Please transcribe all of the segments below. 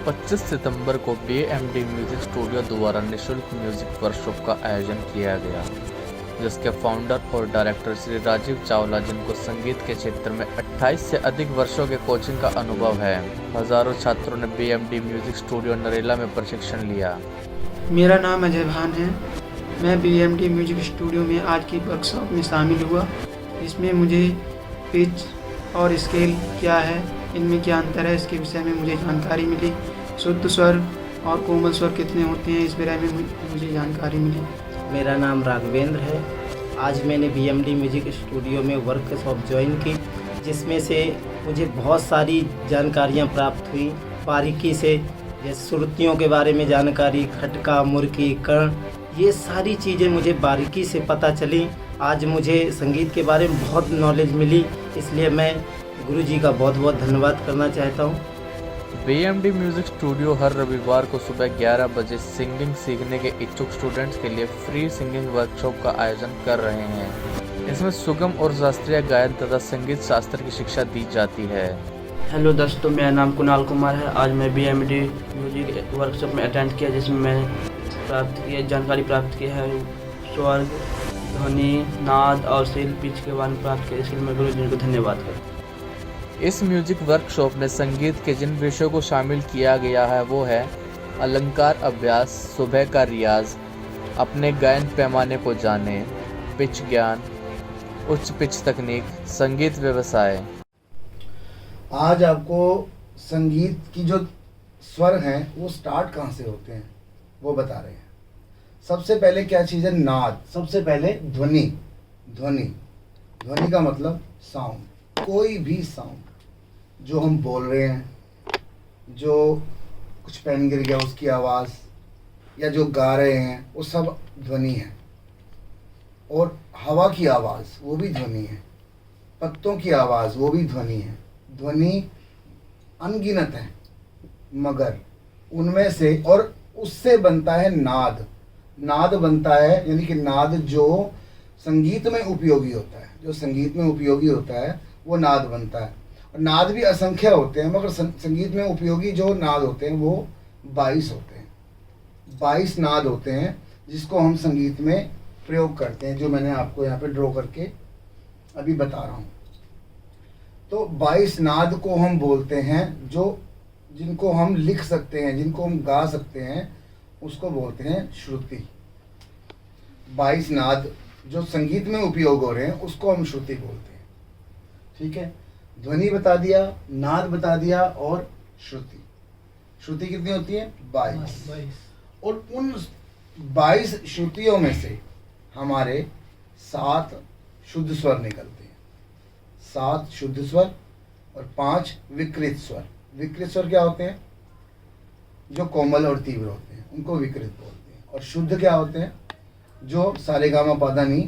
25 सितंबर को BMD music studio द्वारा निःशुल्क म्यूजिक वर्कशॉप का आयोजन किया गया, जिसके फाउंडर और डायरेक्टर श्री राजीव चावला, जिनको संगीत के क्षेत्र में 28 से अधिक वर्षों के कोचिंग का अनुभव है। हजारों छात्रों ने BMD म्यूजिक स्टूडियो नरेला में प्रशिक्षण लिया। मेरा नाम अजय भान है। मैं BMD म्यूजिक स्टूडियो में आज की वर्कशॉप में शामिल हुआ। इसमें मुझे पिच और स्केल क्या है, इनमें क्या अंतर है, इसके विषय में मुझे जानकारी मिली। शुद्ध स्वर और कोमल स्वर कितने होते हैं, इस बारे में मुझे जानकारी मिली। मेरा नाम राघवेंद्र है। आज मैंने BMD म्यूजिक स्टूडियो में वर्कशॉप ज्वाइन की, जिसमें से मुझे बहुत सारी जानकारियाँ प्राप्त हुई बारीकी से, जैसे श्रुतियों के बारे में जानकारी, खटका, मुर्की, कर्ण, ये सारी चीज़ें मुझे बारीकी से पता चली। आज मुझे संगीत के बारे में बहुत नॉलेज मिली, इसलिए मैं गुरुजी का बहुत बहुत धन्यवाद करना चाहता हूँ। BMD म्यूजिक स्टूडियो हर रविवार को सुबह 11 बजे सिंगिंग सीखने के इच्छुक स्टूडेंट्स के लिए फ्री सिंगिंग वर्कशॉप का आयोजन कर रहे हैं। इसमें सुगम और शास्त्रीय गायन तथा संगीत शास्त्र की शिक्षा दी जाती है। हेलो दोस्तों, मेरा नाम कुणाल कुमार है। आज मैं BMD म्यूजिक वर्कशॉप में अटेंड किया, जिसमें मैंने जानकारी प्राप्त की है स्वर, ध्वनि, नाद और शैल, पिच के बारे में प्राप्त किया। इसके लिए मैं गुरुजी को धन्यवाद करता हूँ। इस म्यूजिक वर्कशॉप में संगीत के जिन विषयों को शामिल किया गया है वो है अलंकार अभ्यास, सुबह का रियाज, अपने गायन पैमाने को जाने, पिच ज्ञान, उच्च पिच तकनीक, संगीत व्यवसाय। आज आपको संगीत की जो स्वर हैं वो स्टार्ट कहाँ से होते हैं वो बता रहे हैं। सबसे पहले क्या चीज़ है? नाद। सबसे पहले ध्वनि। ध्वनि का मतलब साउंड। कोई भी साउंड जो हम बोल रहे हैं, जो कुछ पेन गिर गया उसकी आवाज़, या जो गा रहे हैं, वो सब ध्वनि है। और हवा की आवाज़ वो भी ध्वनि है, पत्तों की आवाज़ वो भी ध्वनि है। ध्वनि अनगिनत है, मगर उनमें से और उससे बनता है नाद। नाद बनता है, यानी कि नाद जो संगीत में उपयोगी होता है, जो संगीत में उपयोगी होता है वो नाद बनता है। और नाद भी असंख्य होते हैं, मगर संगीत में उपयोगी जो नाद होते हैं वो 22 होते हैं। 22 नाद होते हैं जिसको हम संगीत में प्रयोग करते हैं, जो मैंने आपको यहाँ पे ड्रॉ करके अभी बता रहा हूँ। तो 22 नाद को हम बोलते हैं, जो जिनको हम लिख सकते हैं, जिनको हम गा सकते हैं, उसको बोलते हैं श्रुति। 22 नाद जो संगीत में उपयोग हो रहे हैं उसको हम श्रुति बोलते हैं। ठीक है, ध्वनि बता दिया, नाद बता दिया और श्रुति। श्रुति कितनी होती है? 22। और उन 22 श्रुतियों में से हमारे 7 शुद्ध स्वर निकलते हैं। 7 शुद्ध स्वर और 5 विकृत स्वर। विकृत स्वर क्या होते हैं? जो कोमल और तीव्र होते हैं, उनको विकृत बोलते हैं। और शुद्ध क्या होते हैं? जो सारेगामा पादा नी,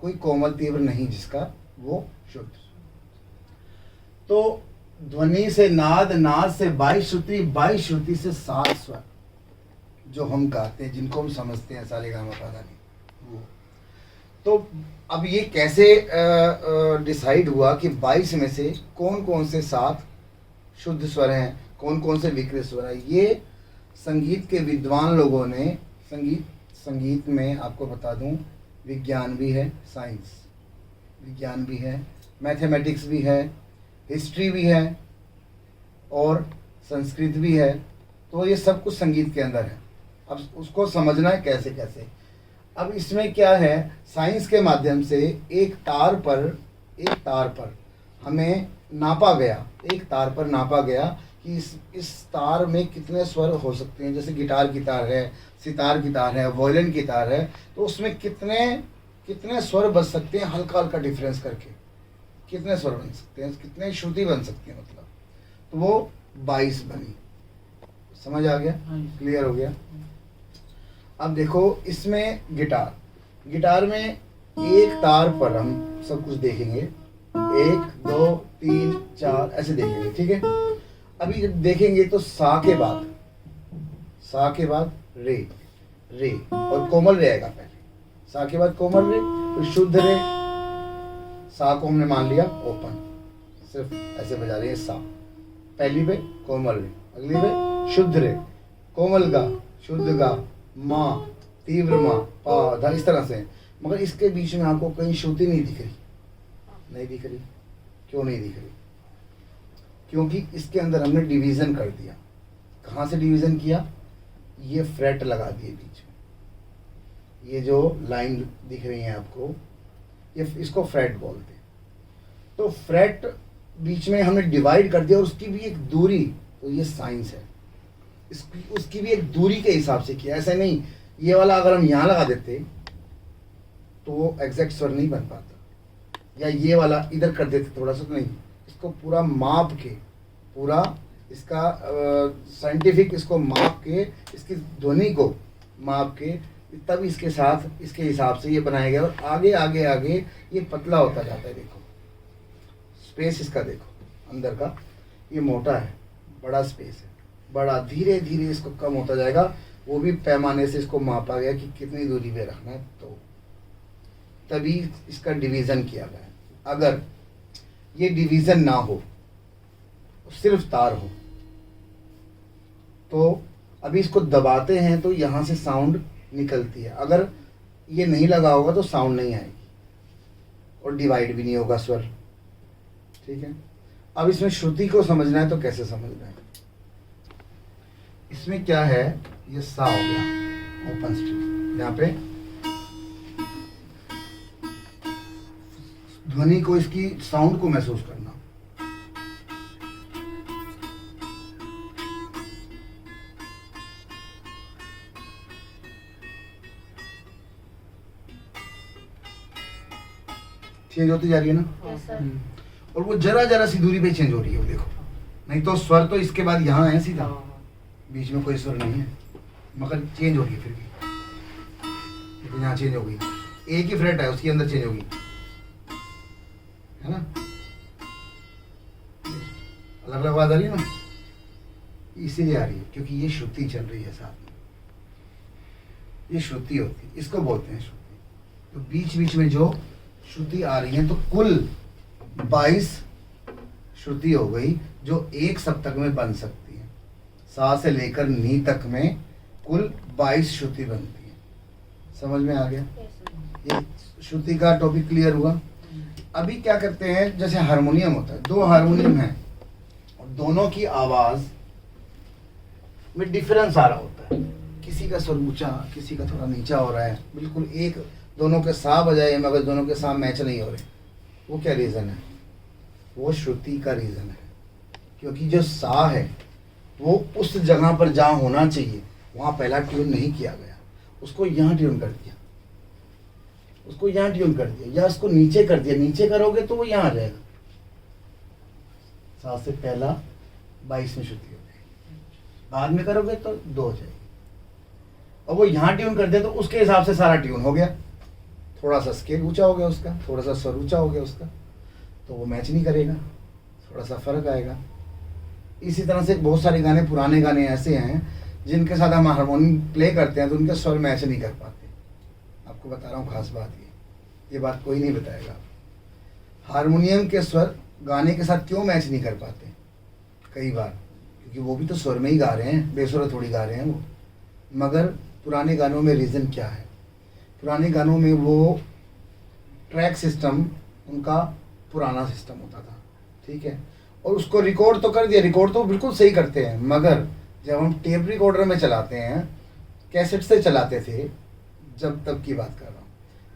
कोई कोमल तीव्र नहीं जिसका, वो शुद्ध। तो ध्वनि से नाद, नाद से 22 श्रुति, 22 श्रुति से 7 स्वर जो हम गाते हैं, जिनको हम समझते हैं सारेगामा पादा नी, वो। तो अब ये कैसे डिसाइड हुआ कि 22 में से कौन कौन से 7 शुद्ध स्वर हैं, कौन कौन से विकृत स्वर हैं? ये संगीत के विद्वान लोगों ने, संगीत में आपको बता दूं, विज्ञान भी है, साइंस विज्ञान भी है, मैथमेटिक्स भी है, हिस्ट्री भी है और संस्कृत भी है। तो ये सब कुछ संगीत के अंदर है। अब उसको समझना है कैसे कैसे। अब इसमें क्या है, साइंस के माध्यम से एक तार पर हमें नापा गया, एक तार पर नापा गया कि इस तार में कितने स्वर हो सकते हैं। जैसे गिटार की तार है, सितार की तार है, वायलिन की तार है, तो उसमें कितने स्वर बज सकते हैं, हल्का हल्का डिफरेंस करके कितने स्वर बन सकते हैं, कितने श्रुति बन सकती है, मतलब। तो वो 22 बनी। समझ आ गया? क्लियर हो गया? अब देखो, इसमें गिटार में एक तार पर हम सब कुछ देखेंगे, 1 2 3 4 ऐसे देखेंगे। ठीक है, अभी जब देखेंगे तो सा के बाद रे और कोमल रे आएगा पहले। सा के बाद कोमल रे, फिर शुद्ध रे। सा को हमने मान लिया ओपन, सिर्फ ऐसे बजा रहे हैं सा। पहली पे कोमल रे, अगली पे शुद्ध रे, कोमल गा, शुद्ध गा, माँ, तीव्र माँ, पा, धा, इस तरह से। मगर इसके बीच में आपको कहीं श्रुति नहीं दिख रही, नहीं दिख रही। क्यों नहीं दिख रही? क्योंकि इसके अंदर हमने डिवीज़न कर दिया। कहाँ से डिवीज़न किया? ये फ्रेट लगा दिए बीच में। ये जो लाइन दिख रही है आपको, ये इसको फ्रेट बोलते हैं। तो फ्रेट बीच में हमने डिवाइड कर दिया और उसकी भी एक दूरी, तो ये साइंस है। उसकी भी एक दूरी के हिसाब से किया। ऐसा नहीं ये वाला अगर हम यहाँ लगा देते तो वो एग्जैक्ट स्वर नहीं बन पाता, या ये वाला इधर कर देते थोड़ा सा, तो नहीं। इसको पूरा माप के, पूरा इसका साइंटिफिक इसको माप के, इसकी ध्वनि को माप के, तब इसके साथ इसके हिसाब से ये बनाया गया। और आगे आगे आगे ये पतला होता जाता है। देखो स्पेस इसका, देखो अंदर का ये मोटा है, बड़ा स्पेस है, बड़ा धीरे धीरे इसको कम होता जाएगा। वो भी पैमाने से इसको मापा गया कि कितनी दूरी पे रखना है, तो तभी इसका डिवीज़न किया गया है। अगर ये डिवीज़न ना हो, सिर्फ तार हो, तो अभी इसको दबाते हैं तो यहाँ से साउंड निकलती है। अगर ये नहीं लगा होगा तो साउंड नहीं आएगी और डिवाइड भी नहीं होगा स्वर। ठीक है, अब इसमें श्रुति को समझना है तो कैसे समझना है? इसमें क्या है, ये सा हो गया ओपन स्ट्रिंग, यहाँ पे ध्वनि को, इसकी साउंड को महसूस करना। चेंज होती जा रही है ना, और वो जरा जरा सी दूरी पे चेंज हो रही है। वो देखो, नहीं तो स्वर तो इसके बाद यहाँ है सीधा, बीच में कोई स्वर नहीं है, मगर चेंज हो रही है फिर भी। लेकिन यहाँ चेंज हो गई, एक ही फ्रेट है उसके अंदर चेंज होगी, है ना? अलग अलग आवाज आ रही है ना, इसीलिए आ रही है क्योंकि ये श्रुति चल रही है साथ में। ये श्रुति होती है, इसको बोलते हैं श्रुति। तो बीच बीच में जो श्रुति आ रही है, तो कुल 22 श्रुति हो गई जो एक सप्तक में बन सकती है। सा से लेकर नी तक में कुल 22 श्रुति बनती है। समझ में आ गया? ये श्रुति का टॉपिक क्लियर हुआ। अभी क्या करते हैं, जैसे हारमोनियम होता है, 2 हारमोनियम हैं और दोनों की आवाज में डिफरेंस आ रहा होता है। किसी का स्वर ऊंचा, किसी का थोड़ा नीचा हो रहा है, बिल्कुल एक दोनों के सा बजाए मगर दोनों के सा मैच नहीं हो रहे। वो क्या रीज़न है? वो श्रुति का रीज़न है, क्योंकि जो सा है वो उस जगह पर जहाँ होना चाहिए वहाँ पहला ट्यून नहीं किया गया, उसको यहाँ ट्यून कर दिया, उसको यहाँ ट्यून कर दिया, या उसको नीचे कर दिया। नीचे करोगे तो वो यहाँ आ जाएगा। सा से पहला 22 में श्रुति हो जाएगी, बाद में करोगे तो 2 हो जाएगी। और वो यहाँ ट्यून कर दिया तो उसके हिसाब से सारा ट्यून हो गया। थोड़ा सा स्केल ऊंचा हो गया उसका, थोड़ा सा स्वर ऊंचा हो गया उसका, तो वो मैच नहीं करेगा, थोड़ा सा फर्क आएगा। इसी तरह से बहुत सारे गाने, पुराने गाने ऐसे हैं जिनके साथ हम हारमोनियम प्ले करते हैं तो उनके स्वर मैच नहीं कर पाते। आपको बता रहा हूँ खास बात, ये बात कोई नहीं बताएगा। हारमोनियम के स्वर गाने के साथ क्यों मैच नहीं कर पाते कई बार? क्योंकि वो भी तो स्वर में ही गा रहे हैं, बेसुर थोड़ी गा रहे हैं वो। मगर पुराने गानों में रीज़न क्या है? पुराने गानों में वो ट्रैक सिस्टम उनका पुराना सिस्टम होता था, ठीक है, और उसको रिकॉर्ड तो कर दिया, रिकॉर्ड तो बिल्कुल सही करते हैं, मगर जब हम टेप रिकॉर्डर में चलाते हैं, कैसेट से चलाते थे, जब तब की बात कर रहा हूँ,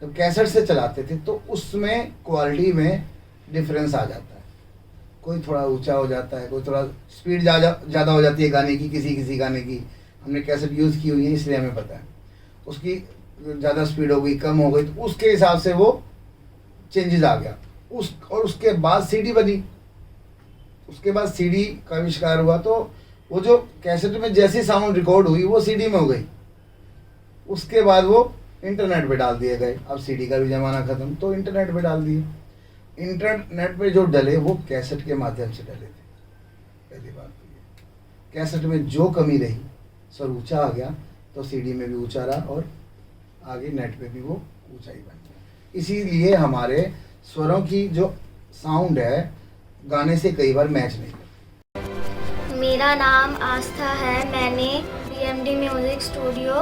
जब कैसेट से चलाते थे तो उसमें क्वालिटी में डिफरेंस आ जाता है। कोई थोड़ा ऊंचा हो जाता है, कोई थोड़ा स्पीड ज़्यादा हो जाती है गाने की, किसी गाने की। हमने कैसेट यूज़ की हुई है इसलिए हमें पता है। उसकी ज़्यादा स्पीड हो गई, कम हो गई, तो उसके हिसाब से वो चेंजेस आ गया। और उसके बाद सीडी बनी, उसके बाद सीडी का आविष्कार हुआ, तो वो जो कैसेट में जैसी साउंड रिकॉर्ड हुई वो सीडी में हो गई। उसके बाद वो इंटरनेट पे डाल दिए गए। अब सीडी का भी ज़माना ख़त्म, तो इंटरनेट पे डाल दिए। इंटरनेट पे जो डले वो कैसेट के माध्यम से डले थे। पहली बात तो ये, कैसेट में जो कमी रही, स्वर ऊंचा आ गया तो सीडी में भी ऊंचा रहा और आगे नेट पे भी वो ऊंचा ही बन गया। इसीलिए हमारे स्वरों की जो साउंड है गाने से कई बार मैच नहीं करती। मेरा नाम आस्था है। मैंने BMD म्यूज़िक स्टूडियो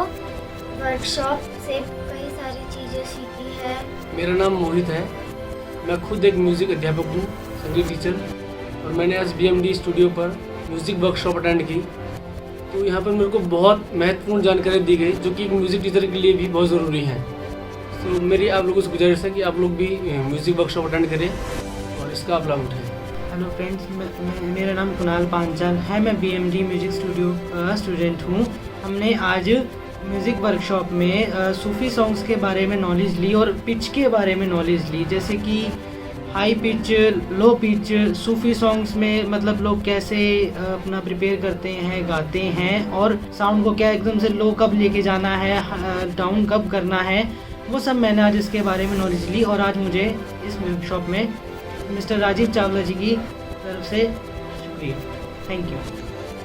वर्कशॉप से कई सारी चीज़ें सीखी है। मेरा नाम मोहित है। मैं खुद एक म्यूज़िक अध्यापक हूँ, संगीत टीचर, और मैंने आज BMD स्टूडियो पर म्यूज़िक वर्कशॉप अटेंड की। तो यहाँ पर मेरे को बहुत महत्वपूर्ण जानकारी दी गई जो कि एक म्यूज़िक टीचर के लिए भी बहुत ज़रूरी है। तो मेरी आप लोगों से गुजारिश है कि आप लोग भी म्यूज़िक वर्कशॉप अटेंड करें और इसका आप लाभ उठाएं। हेलो फ्रेंड्स, मेरा नाम कुणाल पांचाल है। मैं BMD म्यूज़िक स्टूडियो का स्टूडेंट हूँ। हमने आज म्यूज़िक वर्कशॉप में सूफ़ी सॉन्ग्स के बारे में नॉलेज ली और पिच के बारे में नॉलेज ली, जैसे कि हाई पिच, लो पिच। सूफ़ी सॉन्ग्स में मतलब लोग कैसे अपना प्रिपेयर करते हैं, गाते हैं, और साउंड को क्या एकदम से लो कब लेके जाना है, डाउन कब करना है, वो सब मैंने आज इसके बारे में नॉलेज ली। और आज मुझे इस वर्कशॉप में मिस्टर राजीव चावला जी की तरफ से शुक्रिया, थैंक यू।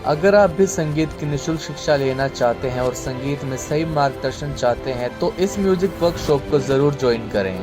अगर आप भी संगीत की निःशुल्क शिक्षा लेना चाहते हैं और संगीत में सही मार्गदर्शन चाहते हैं तो इस म्यूजिक वर्कशॉप को ज़रूर ज्वाइन करें।